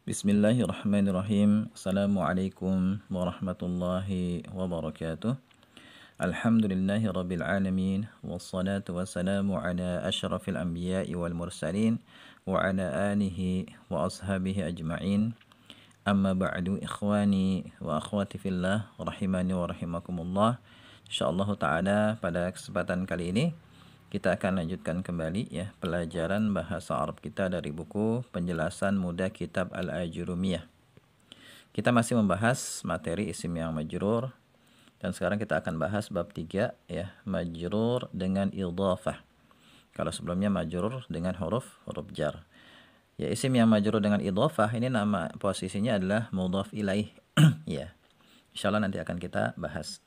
Bismillahirrahmanirrahim. Assalamualaikum warahmatullahi wabarakatuh. Alhamdulillahi rabbil alamin. Wassalatu wassalamu ala ashrafil anbiya'i wal mursalin. Wa ala alihi wa ashabihi ajma'in. Amma ba'du ikhwani wa akhwati fillah. Rahimani wa rahimakumullah. InsyaAllah ta'ala pada kesempatan kali ini kita akan lanjutkan kembali ya pelajaran bahasa Arab kita dari buku Penjelasan Mudah Kitab Al-Ajurumiyah. Kita masih membahas materi isim yang majrur dan sekarang kita akan bahas bab 3 ya, majrur dengan idhafah. Kalau sebelumnya majrur dengan huruf jar. Ya, isim yang majrur dengan idhafah ini nama posisinya adalah mudhaf ilaih ya. Insyaallah nanti akan kita bahas.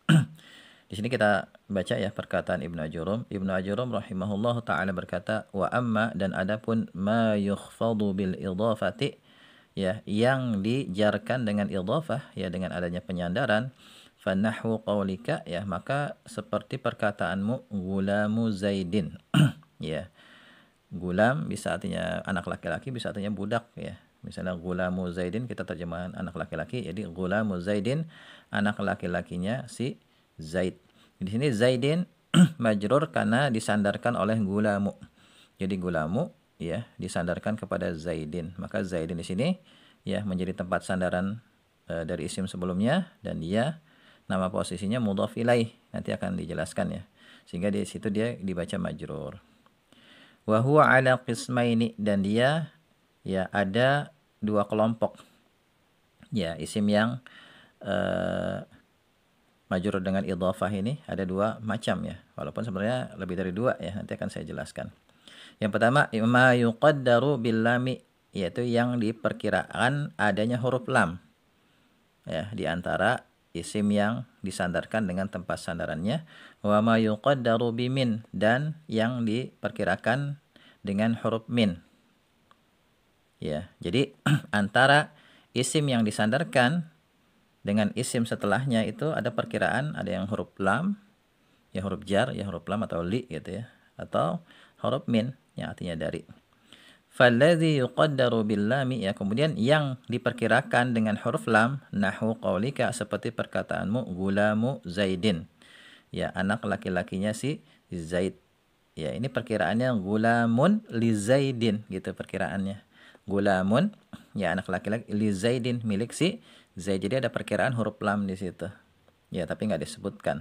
Di sini kita baca ya perkataan Ibnu Ajurum. Ibnu Ajurum rahimahullah taala berkata, wa amma dan adapun ma yukhfadu bil idhafati ya yang dijarkan dengan idhafah ya dengan adanya penyandaran, fa nahwu qaulika ya maka seperti perkataanmu gulamu Zaidin. Ya. Gulam bisa artinya anak laki-laki, bisa artinya budak ya. Misalnya gulamu Zaidin kita terjemahan anak laki-laki, jadi gulamu Zaidin anak laki-lakinya si Zaid. Di sini Zaidin majrur karena disandarkan oleh gulamu. Jadi gulamu ya disandarkan kepada Zaidin. Maka Zaidin di sini ya menjadi tempat sandaran dari isim sebelumnya dan dia nama posisinya mudhaf ilaih. Nanti akan dijelaskan ya. Sehingga di situ dia dibaca majrur. Wa huwa ala qismaini dan dia ya ada dua kelompok. Ya, isim yang majrur dengan idhafah ini ada dua macam ya. Walaupun sebenarnya lebih dari dua ya, nanti akan saya jelaskan. Yang pertama, ma yuqaddaru bil lami, yaitu yang diperkirakan adanya huruf lam. Ya, di antara isim yang disandarkan dengan tempat sandarannya. Wa ma yuqaddaru bimin dan yang diperkirakan dengan huruf min. Ya, jadi antara isim yang disandarkan dengan isim setelahnya itu ada perkiraan, ada yang huruf lam, ya huruf jar, ya huruf lam atau li gitu ya, atau huruf min yang artinya dari. Falladzi yuqaddaru bil lami ya kemudian yang diperkirakan dengan huruf lam nahwu qaulika seperti perkataanmu gulamu Zaidin. Ya anak laki-lakinya si Zaid. Ya ini perkiraannya gulamun li Zaidin gitu perkiraannya. Gulamun ya anak laki-laki li Zaidin milik si Zaid. Jadi ada perkiraan huruf lam di situ. Ya, tapi nggak disebutkan.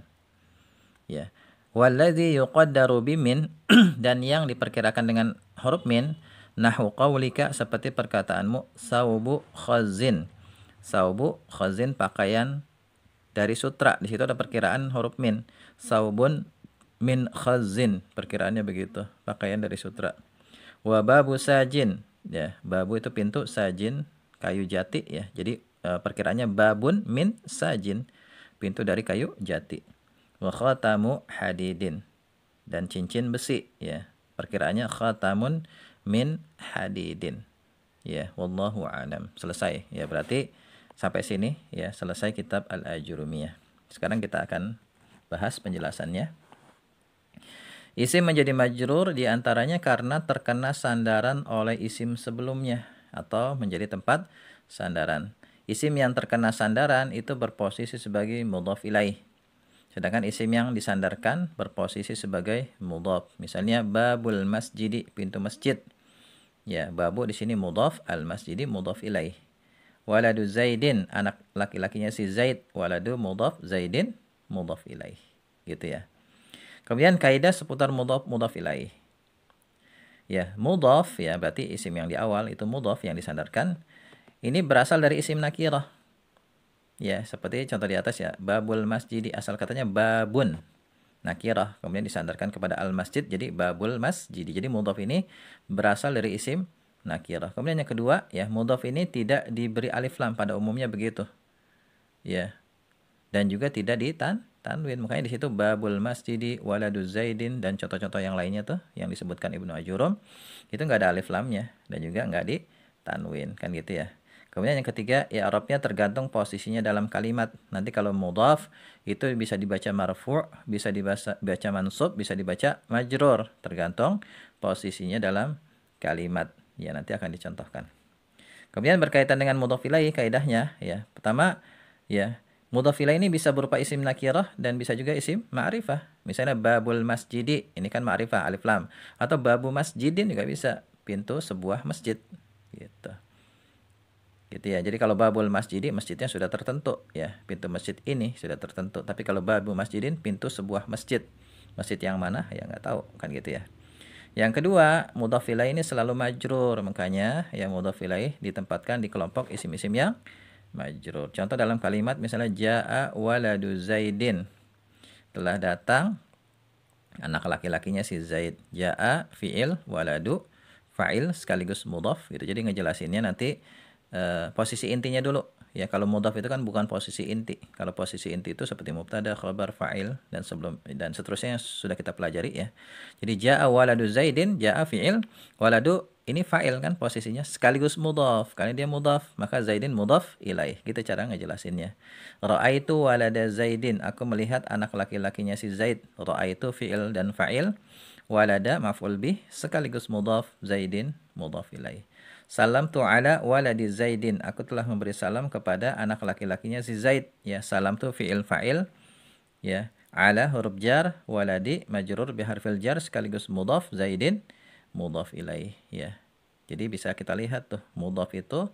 Ya. Walladzi yuqaddaru bimin dan yang diperkirakan dengan huruf min nahwu qaulika seperti perkataanmu saubu khazin. Saubu khazin pakaian dari sutra. Di situ ada perkiraan huruf min. Saubun min khazin. Perkiraannya begitu, pakaian dari sutra. Wa babu sajin. Ya, babu itu pintu, sajin kayu jati ya. Jadi perkiraannya babun min sajin, pintu dari kayu jati. Wa khatamu hadidin dan cincin besi ya. Perkiraannya khatamun min hadidin. Ya, wallahu a'lam. Selesai ya, berarti sampai sini ya selesai kitab Al-Ajurumiyah. Sekarang kita akan bahas penjelasannya. Isim menjadi majrur diantaranya karena terkena sandaran oleh isim sebelumnya atau menjadi tempat sandaran. Isim yang terkena sandaran itu berposisi sebagai mudhaf ilaih. Sedangkan isim yang disandarkan berposisi sebagai mudhaf. Misalnya babul masjidi, pintu masjid. Ya, babu di sini mudhaf, al masjidi mudhaf ilaih. Waladu Zaidin, anak laki-lakinya si Zaid. Waladu mudhaf, Zaidin mudhaf ilaih. Gitu ya. Kemudian kaidah seputar mudhaf ilaih. Ya, mudhaf ya berarti isim yang di awal itu mudhaf yang disandarkan. Ini berasal dari isim nakirah. Ya, seperti contoh di atas ya. Babul masjidi, asal katanya babun. Nakirah. Kemudian disandarkan kepada al-masjid, jadi babul masjidi. Jadi mudhaf ini berasal dari isim nakirah. Kemudian yang kedua, ya mudhaf ini tidak diberi alif lam, pada umumnya begitu. Ya. Dan juga tidak tanwin. Makanya di situ babul masjidi, waladu Zaidin, dan contoh-contoh yang lainnya tuh, yang disebutkan Ibnu Ajurum, itu nggak ada alif lamnya. Dan juga nggak ditanwin. Kan gitu ya. Kemudian yang ketiga, i'rabnya tergantung posisinya dalam kalimat. Nanti kalau mudhaf itu bisa dibaca marfu', bisa dibaca mansub, bisa dibaca majrur, tergantung posisinya dalam kalimat. Ya, nanti akan dicontohkan. Kemudian berkaitan dengan mudhaf ilaih kaidahnya ya. Pertama ya, mudhaf ilaih ini bisa berupa isim nakirah dan bisa juga isim ma'rifah. Misalnya babul masjidi, ini kan ma'rifah alif lam. Atau babu masjidin juga bisa, pintu sebuah masjid. Gitu. Gitu ya. Jadi kalau babul masjidi, masjidnya sudah tertentu ya. Pintu masjid ini sudah tertentu. Tapi kalau babu masjidin, pintu sebuah masjid. Masjid yang mana? Ya nggak tahu kan gitu ya. Yang kedua, mudhaf ilaih ini selalu majrur, makanya ya mudhaf ilaih ditempatkan di kelompok isim-isim yang majrur. Contoh dalam kalimat misalnya jaa waladu Zaidin. Telah datang anak laki-lakinya si Zaid. Jaa fiil, waladu fa'il sekaligus mudhaf gitu. Jadi ngejelasinnya nanti posisi intinya dulu. Ya, kalau mudhaf itu kan bukan posisi inti. Kalau posisi inti itu seperti mubtada, khabar, fa'il dan seterusnya yang sudah kita pelajari ya. Jadi jaa waladu Zaidin, jaa fi'il, waladu ini fa'il kan posisinya sekaligus mudhaf. Karena dia mudhaf, maka Zaidin mudhaf ilaih. Gitu cara ngejelasinnya. Ra'aitu walada Zaidin, aku melihat anak laki-lakinya si Zaid. Ra'aitu fi'il dan fa'il, walada maf'ul bih sekaligus mudhaf, Zaidin mudhaf ilaih. Salam tu ala waladi Zaidin. Aku telah memberi salam kepada anak laki-lakinya si Zaid. Ya, salam tu fi'il fa'il. Ya, ala huruf jar, waladi majrur biharfil jar sekaligus mudhaf, Zaidin mudhaf ilaih. Ya. Jadi bisa kita lihat tuh, mudhaf itu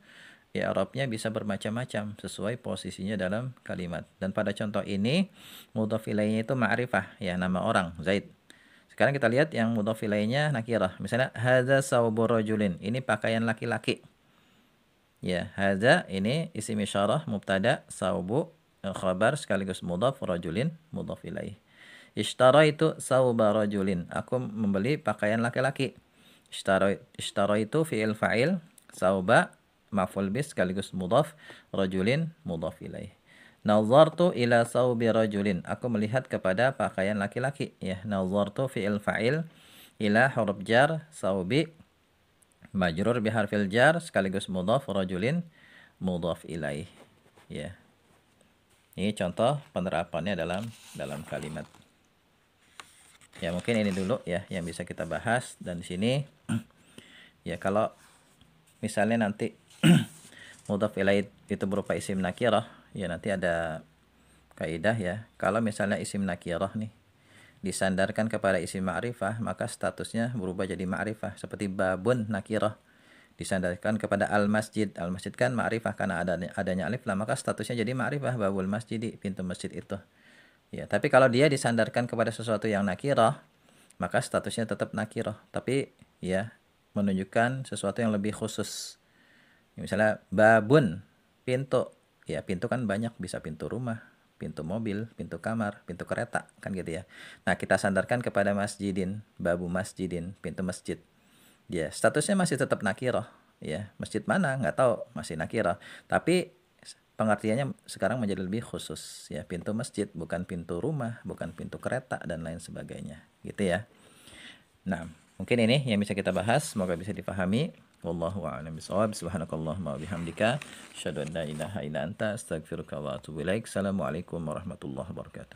ya i'rabnya bisa bermacam-macam sesuai posisinya dalam kalimat. Dan pada contoh ini mudhaf ilaihnya itu ma'rifah, ya nama orang, Zaid. Sekarang kita lihat yang mudhaf ilaihnya nakirah. Misalnya hadza saubu rajulin. Ini pakaian laki-laki. Ya, hadza ini isim isyarah mubtada, saubu khabar sekaligus mudhaf, rajulin mudhaf ilaih. Ishtaraitu sauba rajulin. Aku membeli pakaian laki-laki. Ishtaraitu fi'il fa'il, sauba maf'ul bih sekaligus mudhaf, rajulin mudhaf ilaih. Nazartu ila saubi rajulin. Aku melihat kepada pakaian laki-laki. Ya, nazartu fi'il fa'il, ila huruf jar, saubi majrur biharfil jar sekaligus mudhaf, rajulin mudhaf ilaih. Ya. Ini contoh penerapannya dalam kalimat. Ya, mungkin ini dulu ya yang bisa kita bahas. Dan di sini ya kalau misalnya nanti mudhaf ilaih itu berupa isim nakirah, ya nanti ada kaidah ya. Kalau misalnya isim nakirah nih disandarkan kepada isim ma'rifah, maka statusnya berubah jadi ma'rifah. Seperti babun nakirah disandarkan kepada al-masjid. Al-masjid kan ma'rifah karena adanya alif lam, maka statusnya jadi ma'rifah, babul masjidi, pintu masjid itu. Ya, tapi kalau dia disandarkan kepada sesuatu yang nakirah, maka statusnya tetap nakirah, tapi ya menunjukkan sesuatu yang lebih khusus. Misalnya babun, pintu. Ya, pintu kan banyak, bisa pintu rumah, pintu mobil, pintu kamar, pintu kereta, kan gitu ya. Nah, kita sandarkan kepada masjidin, babu masjidin, pintu masjid. Ya, statusnya masih tetap nakirah. Ya, masjid mana? Nggak tahu, masih nakirah. Tapi pengertiannya sekarang menjadi lebih khusus. Ya, pintu masjid, bukan pintu rumah, bukan pintu kereta, dan lain sebagainya. Gitu ya. Nah, mungkin ini yang bisa kita bahas. Semoga bisa dipahami. Wallahu a'lam bishawab. Subhanakallahumma wa bihamdika asyhadu an la ilaha illa anta astaghfiruka wa atubu ilaik. Assalamualaikum warahmatullahi wabarakatuh.